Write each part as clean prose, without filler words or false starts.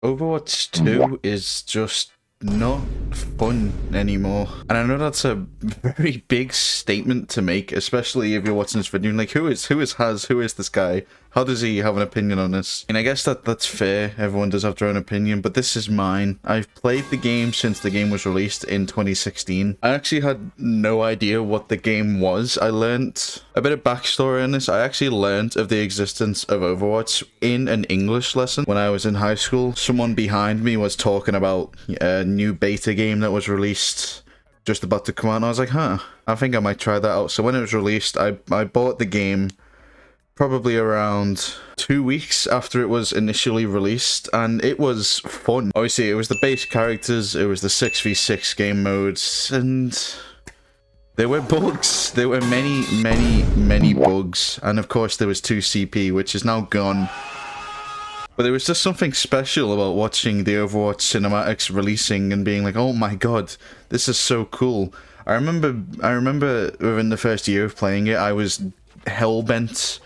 Overwatch 2 is just not fun anymore. And I know that's a very big statement to make, especially if you're watching this video. Like, who is Has? Who is this guy? How does he have an opinion on this? And I guess that's fair. Everyone does have their own opinion, but this is mine. I've played the game since the game was released in 2016. I actually had no idea what the game was. I learnt a bit of backstory on this. I actually learnt of the existence of Overwatch in an English lesson when I was in high school. Someone behind me was talking about a new beta game that was released just about to come out, and I was like, huh, I think I might try that out. So when it was released, I bought the game probably around 2 weeks after it was initially released, and it was fun. Obviously, it was the base characters, it was the 6v6 game modes, and there were bugs. There were many bugs, and of course there was 2CP, which is now gone. But there was just something special about watching the Overwatch cinematics releasing and being like, oh my god, this is so cool. I remember within the first year of playing it, I was hell-bent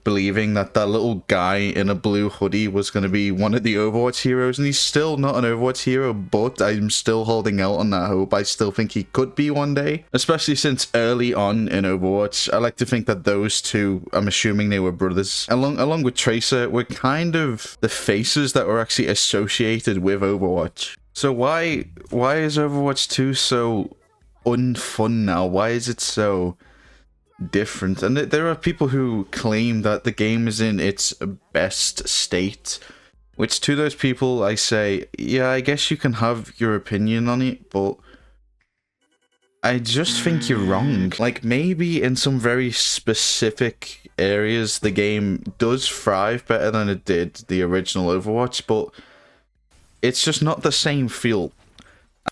believing that little guy in a blue hoodie was going to be one of the Overwatch heroes, and he's still not an Overwatch hero, but I'm still holding out on that hope. I still think he could be one day, especially since early on in Overwatch, I like to think that those two, I'm assuming they were brothers, along with Tracer, were kind of the faces that were actually associated with Overwatch. So why is Overwatch 2 so unfun now? Why is it so different? And there are people who claim that the game is in its best state, which to those people I say, yeah, I guess you can have your opinion on it, but I just think you're wrong. Like, maybe in some very specific areas the game does thrive better than it did the original Overwatch, but it's just not the same feel.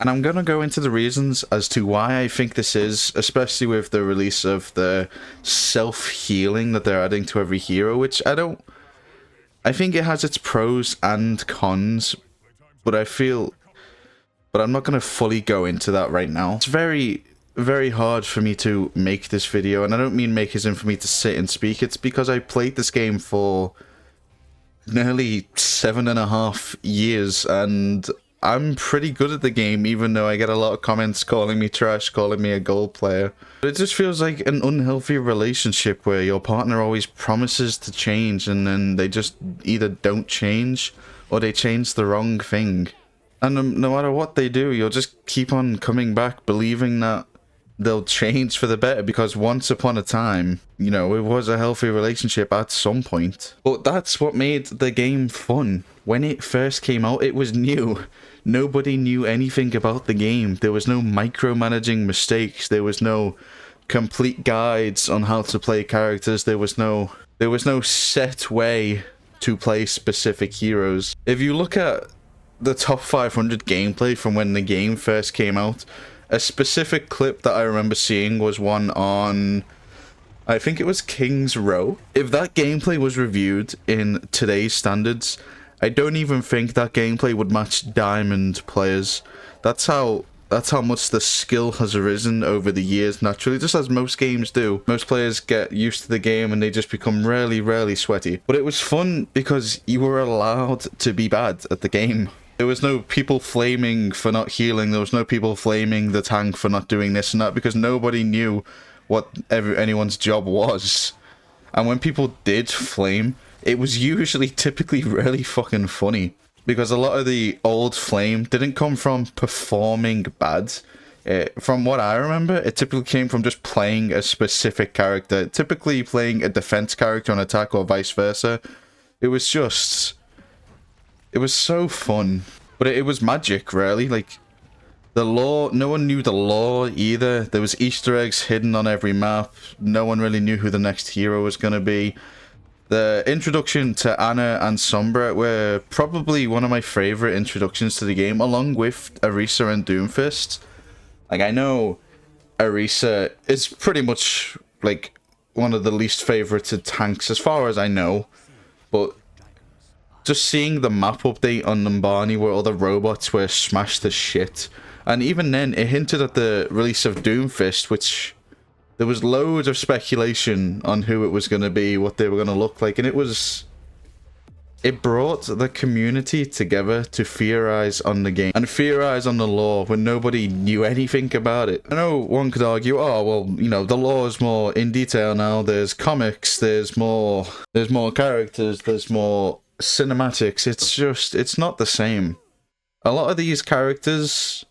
And I'm going to go into the reasons as to why I think this is, especially with the release of the self-healing that they're adding to every hero, which I think it has its pros and cons, but I'm not going to fully go into that right now. It's very hard for me to make this video, and I don't mean make as in for me to sit and speak. It's because I played this game for nearly 7.5 years, and I'm pretty good at the game, even though I get a lot of comments calling me trash, calling me a gold player. But it just feels like an unhealthy relationship where your partner always promises to change and then they just either don't change or they change the wrong thing. And no matter what they do, you'll just keep on coming back believing that they'll change for the better, because once upon a time, you know, it was a healthy relationship at some point. But that's what made the game fun. When it first came out, it was new. Nobody knew anything about the game. There was no micromanaging mistakes. There was no complete guides on how to play characters. There was no set way to play specific heroes. If you look at the top 500 gameplay from when the game first came out, a specific clip that I remember seeing was one on, I think it was King's Row. If that gameplay was reviewed in today's standards, I don't even think that gameplay would match Diamond players. That's how much the skill has arisen over the years naturally, just as most games do. Most players get used to the game and they just become really sweaty. But it was fun because you were allowed to be bad at the game. There was no people flaming for not healing. There was no people flaming the tank for not doing this and that, because nobody knew what anyone's job was. And when people did flame, it was typically really fucking funny, because a lot of the old flame didn't come from performing bad. From what I remember, it typically came from just playing a specific character, typically playing a defense character on attack or vice versa. It was so fun, but it was magic, really. Like, the lore, no one knew the lore either. There was Easter eggs hidden on every map. No one really knew who the next hero was going to be. The introduction to Ana and Sombra were probably one of my favorite introductions to the game, along with Orisa and Doomfist. Like, I know Orisa is pretty much, like, one of the least favorited tanks as far as I know, but just seeing the map update on Numbani where all the robots were smashed to shit, and even then it hinted at the release of Doomfist, which there was loads of speculation on who it was going to be, what they were going to look like, and it was It brought the community together to theorize on the game and theorize on the lore when nobody knew anything about it. I know one could argue, oh, well, you know, the lore is more in detail now. There's comics, there's more characters, there's more cinematics. It's not the same. A lot of these characters,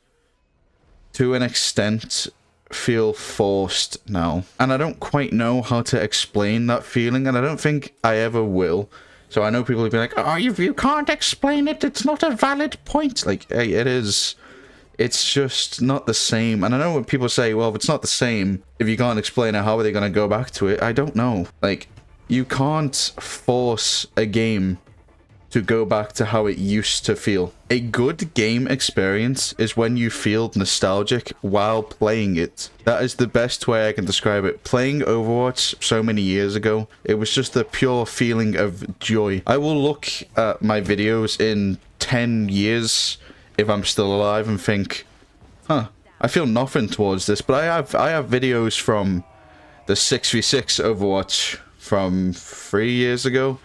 to an extent, feel forced now. And I don't quite know how to explain that feeling, and I don't think I ever will. So I know people will be like, oh, you can't explain it, it's not a valid point. Like, hey, it is. It's just not the same. And I know when people say, well, if it's not the same, if you can't explain it, how are they going to go back to it? I don't know. Like, you can't force a game to go back to how it used to feel. A good game experience is when you feel nostalgic while playing it. That is the best way I can describe it. Playing Overwatch so many years ago, it was just a pure feeling of joy. I will look at my videos in 10 years if I'm still alive and think, huh, I feel nothing towards this. But I have videos from the 6v6 Overwatch from 3 years ago,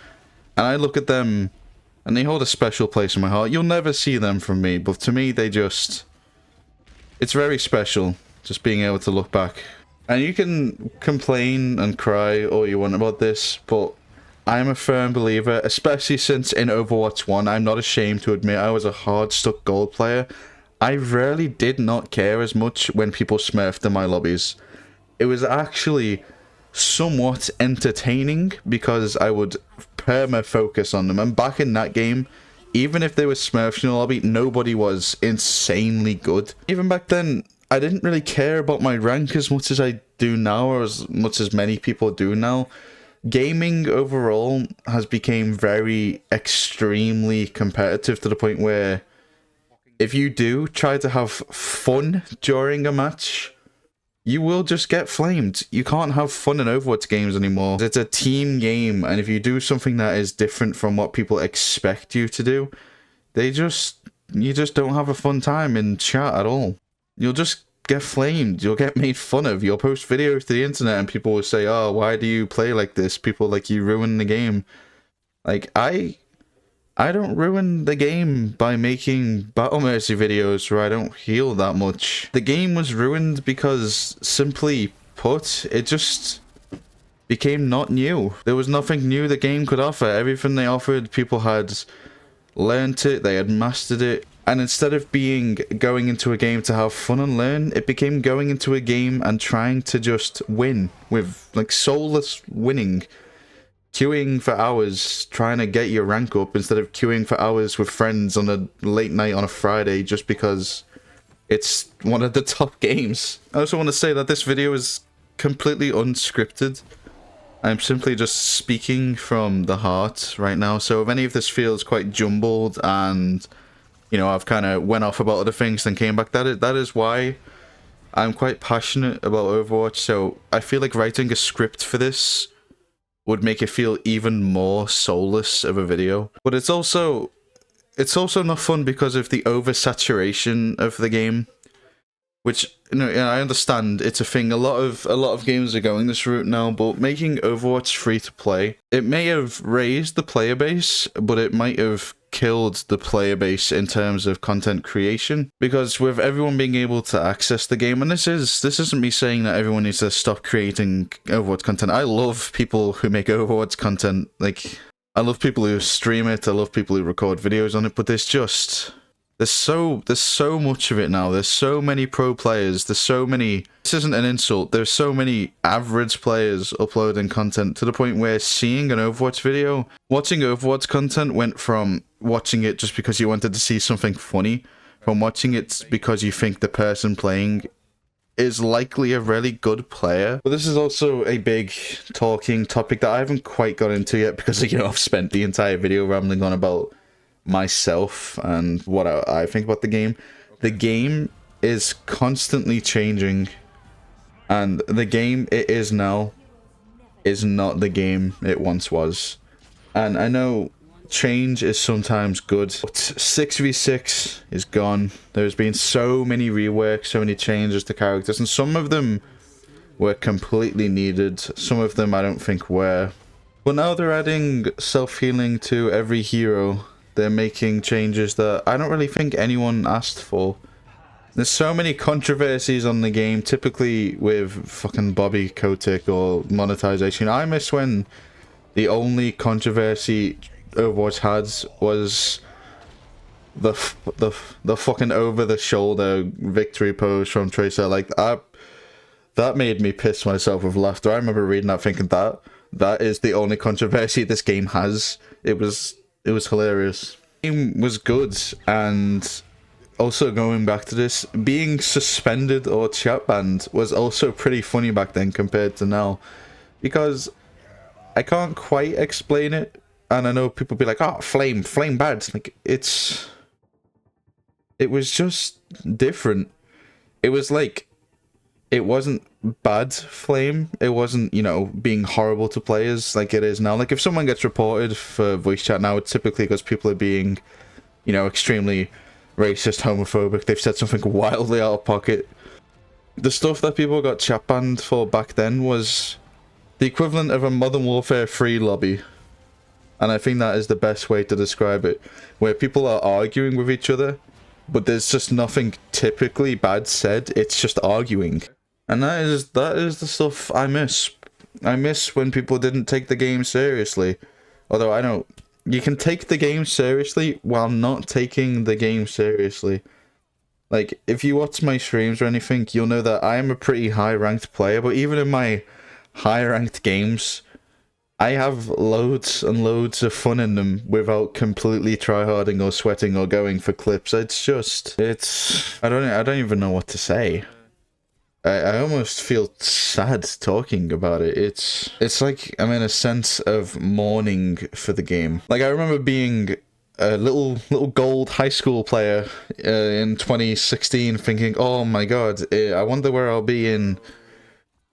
and I look at them and they hold a special place in my heart. You'll never see them from me, but to me, they just... It's very special, just being able to look back. And you can complain and cry all you want about this, but I'm a firm believer, especially since in Overwatch 1, I'm not ashamed to admit I was a hard-stuck gold player. I rarely did not care as much when people smurfed in my lobbies. It was actually somewhat entertaining because I would perma-focus on them. And back in that game, even if they were smurfs in the lobby, nobody was insanely good. Even back then, I didn't really care about my rank as much as I do now, or as much as many people do now. Gaming overall has become very extremely competitive to the point where if you do try to have fun during a match, you will just get flamed. You can't have fun in Overwatch games anymore. It's a team game, and if you do something that is different from what people expect you to do, you just don't have a fun time in chat at all. You'll just get flamed. You'll get made fun of. You'll post videos to the internet and people will say, oh, why do you play like this? People like, you ruin the game. Like, I don't ruin the game by making Battle Mercy videos where I don't heal that much. The game was ruined because, simply put, it just became not new. There was nothing new the game could offer. Everything they offered, people had learnt it, they had mastered it. And instead of going into a game to have fun and learn, it became going into a game and trying to just win with, like, soulless winning. Queuing for hours, trying to get your rank up instead of queuing for hours with friends on a late night on a Friday just because it's one of the top games. I also want to say that this video is completely unscripted. I'm simply just speaking from the heart right now, so if any of this feels quite jumbled and, you know, I've kind of went off about other things then came back, that is why I'm quite passionate about Overwatch. So I feel like writing a script for this would make it feel even more soulless of a video. But it's also not fun because of the oversaturation of the game, which, you know, I understand it's a thing. A lot of games are going this route now, but making Overwatch free to play, it may have raised the player base, but it might have killed the player base in terms of content creation, because with everyone being able to access the game, and this isn't me saying that everyone needs to stop creating Overwatch content. I love people who make Overwatch content. Like, I love people who stream it, I love people who record videos on it, but there's so much of it now. There's so many pro players, this isn't an insult, there's so many average players uploading content to the point where seeing an Overwatch video, watching Overwatch content went from watching it just because you wanted to see something funny, from watching it because you think the person playing is likely a really good player. But this is also a big talking topic that I haven't quite got into yet because, you know, I've spent the entire video rambling on about myself and what I think about the game. The game is constantly changing, and the game it is now is not the game it once was. And I know change is sometimes good, but 6v6 is gone. There's been so many reworks, so many changes to characters, and some of them were completely needed. Some of them I don't think were. But now they're adding self-healing to every hero. They're making changes that I don't really think anyone asked for. There's so many controversies on the game, typically with fucking Bobby Kotick or monetization. I miss when the only controversy Overwatch had was the fucking over-the-shoulder victory pose from Tracer. Like, that made me piss myself with laughter. I remember reading that thinking that is the only controversy this game has. It was hilarious. The game was good, and also going back to this, being suspended or chat banned was also pretty funny back then compared to now, because I can't quite explain it, and I know people be like, oh, flame bad. Like, it was just different. It was like, it wasn't bad flame. It wasn't, you know, being horrible to players like it is now. Like, if someone gets reported for voice chat now, it's typically because people are being, you know, extremely racist, homophobic. They've said something wildly out of pocket. The stuff that people got chat banned for back then was the equivalent of a Modern Warfare 3 lobby. And I think that is the best way to describe it. Where people are arguing with each other, but there's just nothing typically bad said. It's just arguing. And that is the stuff I miss. I miss when people didn't take the game seriously. Although I don't... You can take the game seriously while not taking the game seriously. Like, if you watch my streams or anything, you'll know that I am a pretty high-ranked player, but even in my high-ranked games, I have loads and loads of fun in them without completely tryharding or sweating or going for clips. It's just... I don't even know what to say. I almost feel sad talking about it. It's like I'm in a sense of mourning for the game. Like, I remember being a little gold high school player in 2016 thinking, oh my god, I wonder where I'll be in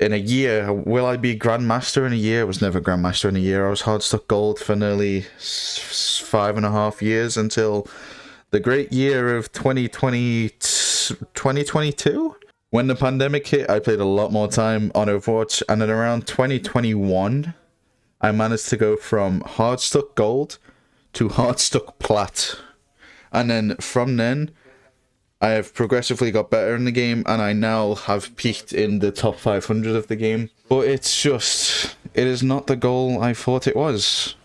a year. Will I be Grandmaster in a year? I was never Grandmaster in a year. I was Hardstuck Gold for nearly 5.5 years until the great year of 2022? When the pandemic hit, I played a lot more time on Overwatch, and then around 2021, I managed to go from Hardstuck Gold to Hardstuck Plat. And then from then, I have progressively got better in the game, and I now have peaked in the top 500 of the game. But it's just, it is not the goal I thought it was.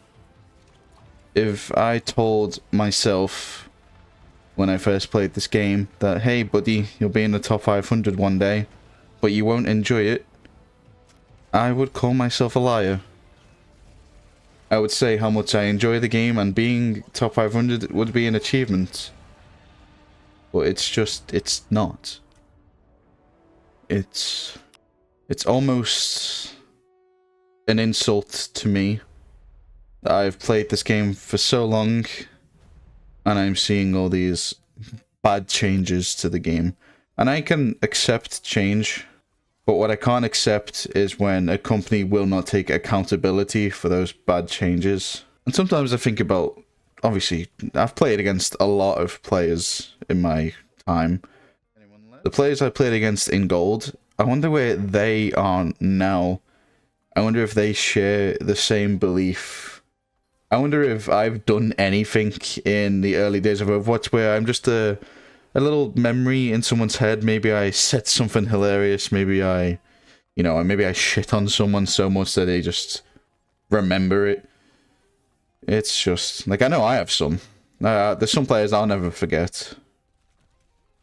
If I told myself when I first played this game that, hey buddy, you'll be in the top 500 one day, but you won't enjoy it, I would call myself a liar. I would say how much I enjoy the game, and being top 500 would be an achievement. But it's just, it's not. It's almost an insult to me that I've played this game for so long, and I'm seeing all these bad changes to the game. And I can accept change, but what I can't accept is when a company will not take accountability for those bad changes. And sometimes I think about, obviously, I've played against a lot of players in my time. The players I played against in Gold, I wonder where they are now. I wonder if they share the same belief. I wonder if I've done anything in the early days of Overwatch where I'm just a little memory in someone's head. Maybe I said something hilarious. Maybe I shit on someone so much that they just remember it. It's just, like, I know I have some. There's some players I'll never forget.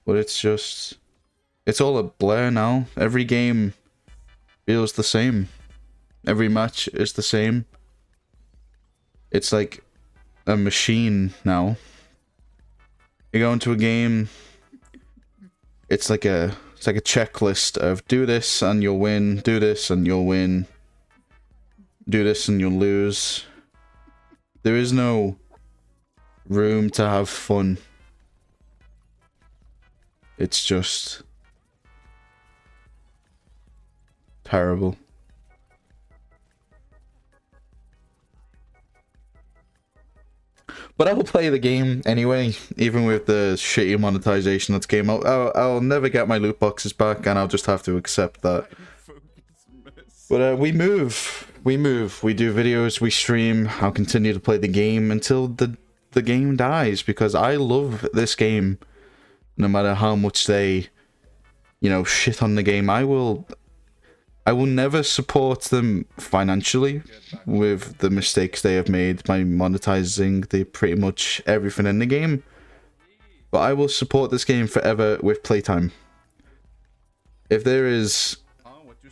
But it's just, it's all a blur now. Every game feels the same. Every match is the same. It's like a machine now. You go into a game, it's like a checklist of do this and you'll win, do this and you'll win, do this and you'll lose. There is no room to have fun. It's just terrible. But I will play the game anyway, even with the shitty monetization that's came out. I'll never get my loot boxes back, and I'll just have to accept that. But we move. we move, we do videos, we stream. I'll continue to play the game until the game dies, because I love this game. No matter how much they, you know, shit on the game, I will never support them financially with the mistakes they have made by monetizing pretty much everything in the game. But I will support this game forever with playtime. If there is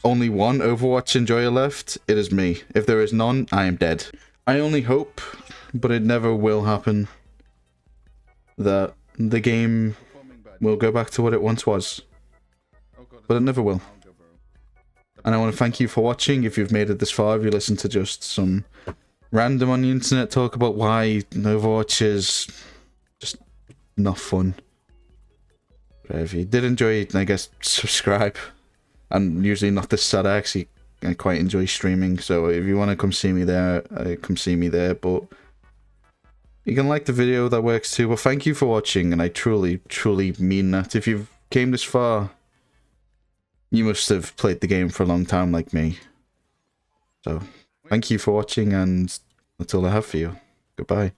only one Overwatch enjoyer left, it is me. If there is none, I am dead. I only hope, but it never will happen, that the game will go back to what it once was. But it never will. And I want to thank you for watching. If you've made it this far, if you listen to just some random on the internet talk about why Overwatch is just not fun. But if you did enjoy it, I guess subscribe. I'm usually not this sad. I quite enjoy streaming, so if you want to come see me there, come see me there. But you can like the video, that works too. But thank you for watching, and I truly, truly mean that. If you've came this far, you must have played the game for a long time like me. So, thank you for watching, and that's all I have for you. Goodbye.